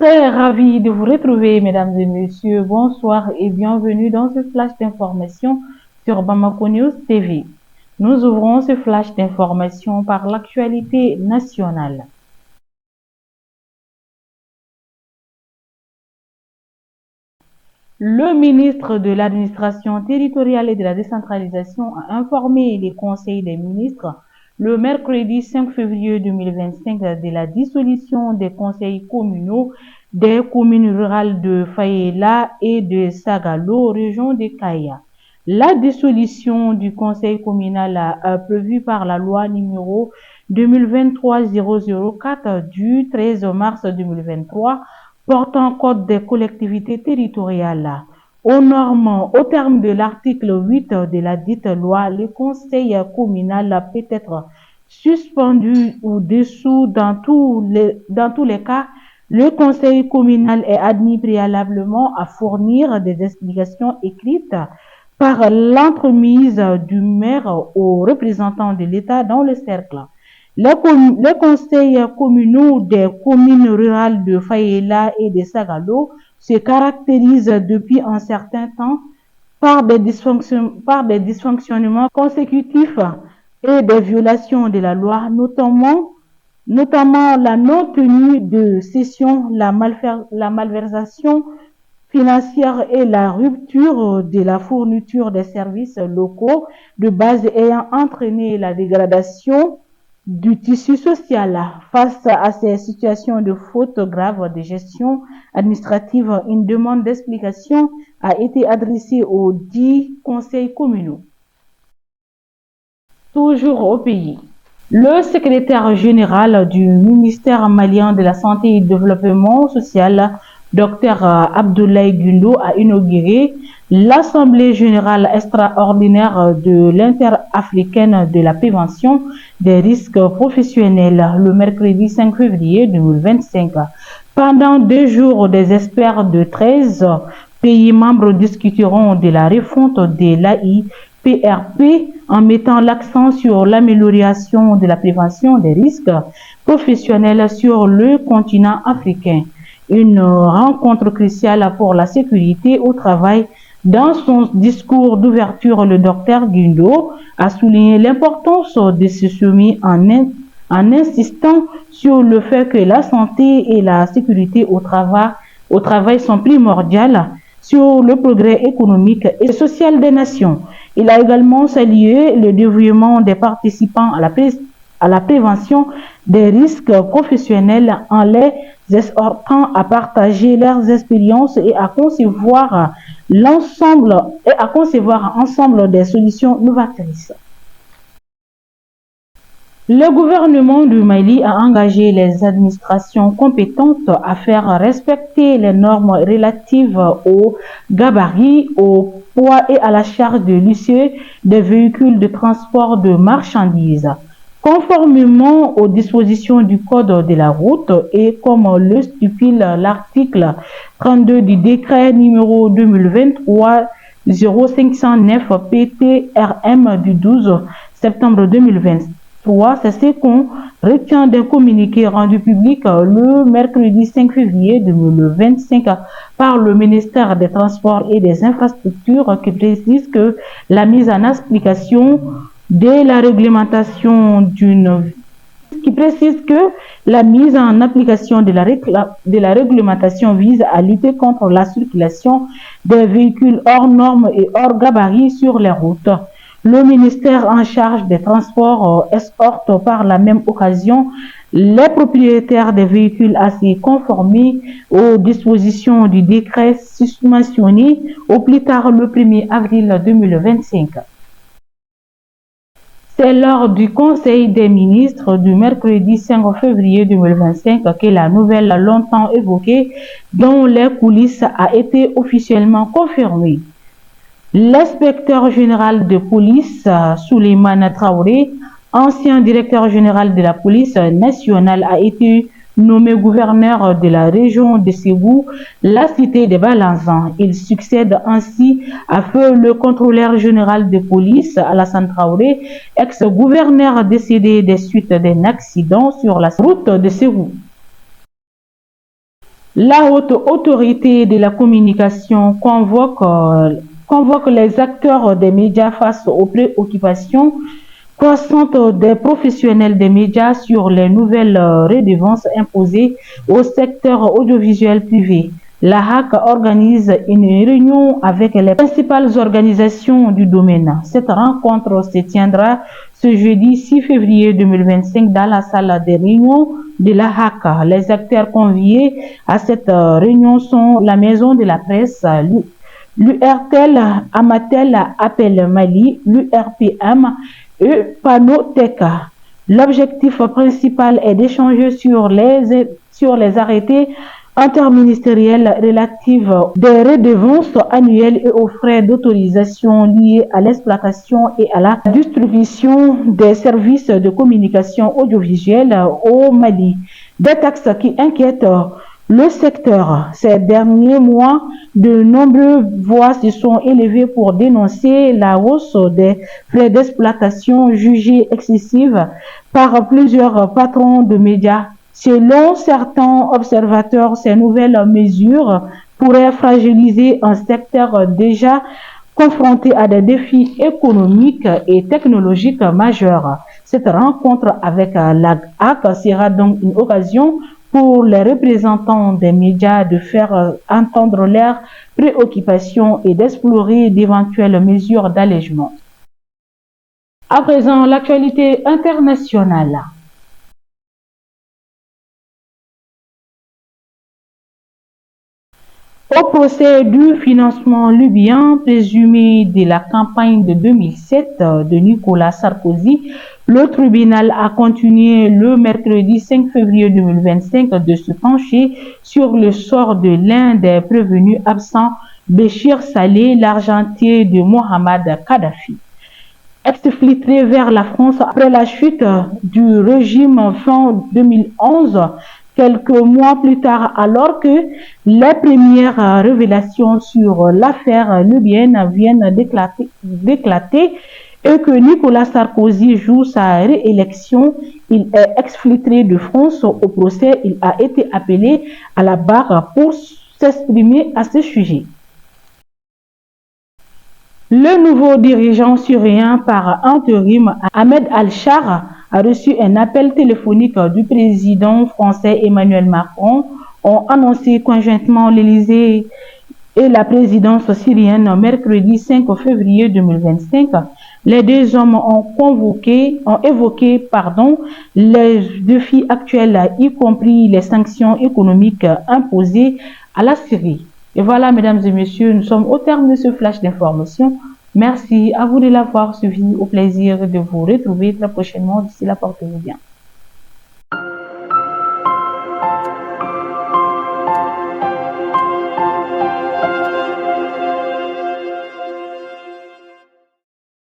Très ravi de vous retrouver, mesdames et messieurs. Bonsoir et bienvenue dans ce flash d'information sur Bamako News TV. Nous ouvrons ce flash d'information par l'actualité nationale. Le ministre de l'Administration territoriale et de la décentralisation a informé les conseils des ministres le mercredi 5 février 2025 de la dissolution des conseils communaux des communes rurales de Faïla et de Sagalo, région de Kaya. La dissolution du conseil communal prévue par la loi numéro 2023-004 du 13 mars 2023 portant code des collectivités territoriales. Au terme de l'article 8 de la dite loi, le conseil communal peut être suspendu ou dissous dans tous les cas. Le conseil communal est admis préalablement à fournir des explications écrites par l'entremise du maire aux représentants de l'État dans le cercle. Les conseils communaux des communes rurales de Faïla et de Sagalo se caractérisent depuis un certain temps par des dysfonctionnements consécutifs et des violations de la loi, notamment la non-tenue de session, la malversation financière et la rupture de la fourniture des services locaux de base ayant entraîné la dégradation du tissu social. Face à ces situations de faute grave de gestion administrative, une demande d'explication a été adressée aux 10 conseils communaux. Toujours au pays. Le secrétaire général du ministère malien de la Santé et du Développement social, Dr Abdoulaye Gundo, a inauguré l'Assemblée générale extraordinaire de l'Interafricaine de la prévention des risques professionnels le mercredi 5 février 2025. Pendant 2 jours, des experts de 13 pays membres discuteront de la refonte de l'AIPRP en mettant l'accent sur l'amélioration de la prévention des risques professionnels sur le continent africain. Une rencontre cruciale pour la sécurité au travail. Dans son discours d'ouverture, le docteur Gundo a souligné l'importance de ce sommet en insistant sur le fait que la santé et la sécurité au travail sont primordiales sur le progrès économique et social des nations. Il a également salué le dévouement des participants à la prévention des risques professionnels en les exhortant à partager leurs expériences et à concevoir ensemble des solutions novatrices. Le gouvernement du Mali a engagé les administrations compétentes à faire respecter les normes relatives au gabarit, au poids et à la charge de l'issue des véhicules de transport de marchandises. Conformément aux dispositions du Code de la route et comme le stipule l'article 32 du décret numéro 2023-0509 PTRM du 12 septembre 2023, c'est ce qu'on retient d'un communiqué rendu public le mercredi 5 février 2025 par le ministère des Transports et des Infrastructures qui précise que la mise en application de la réglementation de la réglementation vise à lutter contre la circulation des véhicules hors normes et hors gabarit sur les routes. Le ministère en charge des transports exhorte par la même occasion les propriétaires des véhicules à se conformer aux dispositions du décret susmentionné au plus tard le 1er avril 2025. C'est lors du Conseil des ministres du mercredi 5 février 2025 que la nouvelle longtemps évoquée dans les coulisses a été officiellement confirmée. L'inspecteur général de police, Souleymane Traoré, ancien directeur général de la police nationale, a été nommé gouverneur de la région de Ségou, la cité de Balanzan. Il succède ainsi à feu le contrôleur général de police, Alassane Traoré, ex-gouverneur décédé des suites d'un accident sur la route de Ségou. La haute autorité de la communication convoque les acteurs des médias face aux préoccupations croissante des professionnels des médias sur les nouvelles redevances imposées au secteur audiovisuel privé. La HAC organise une réunion avec les principales organisations du domaine. Cette rencontre se tiendra ce jeudi 6 février 2025 dans la salle des réunions de la HAC. Les acteurs conviés à cette réunion sont la Maison de la Presse, l'URTEL, Amatel, Appel Mali, l'URPM et Panoteca. L'objectif principal est d'échanger sur les arrêtés interministériels relatifs des redevances annuelles et aux frais d'autorisation liés à l'exploitation et à la distribution des services de communication audiovisuelle au Mali. Des taxes qui inquiètent le secteur. Ces derniers mois, de nombreuses voix se sont élevées pour dénoncer la hausse des frais d'exploitation jugée excessive par plusieurs patrons de médias. Selon certains observateurs, ces nouvelles mesures pourraient fragiliser un secteur déjà confronté à des défis économiques et technologiques majeurs. Cette rencontre avec la HAC sera donc une occasion pour les représentants des médias de faire entendre leurs préoccupations et d'explorer d'éventuelles mesures d'allègement. À présent, l'actualité internationale. Au procès du financement libyen présumé de la campagne de 2007 de Nicolas Sarkozy, le tribunal a continué le mercredi 5 février 2025 de se pencher sur le sort de l'un des prévenus absents, Béchir Saleh, l'argentier de Mohamed Kadhafi. Exfiltré vers la France après la chute du régime fin 2011, quelques mois plus tard, alors que les premières révélations sur l'affaire libyenne viennent d'éclater et que Nicolas Sarkozy joue sa réélection, il est exfiltré de France. Au procès, il a été appelé à la barre pour s'exprimer à ce sujet. Le nouveau dirigeant syrien par intérim, Ahmed Al-Shara, a reçu un appel téléphonique du président français Emmanuel Macron, ont annoncé conjointement l'Élysée et la présidence syrienne mercredi 5 février 2025. Les deux hommes ont évoqué les défis actuels, y compris les sanctions économiques imposées à la Syrie. Et voilà, mesdames et messieurs, nous sommes au terme de ce flash d'information. Merci à vous de l'avoir suivi. Au plaisir de vous retrouver très prochainement. D'ici là, portez-vous bien.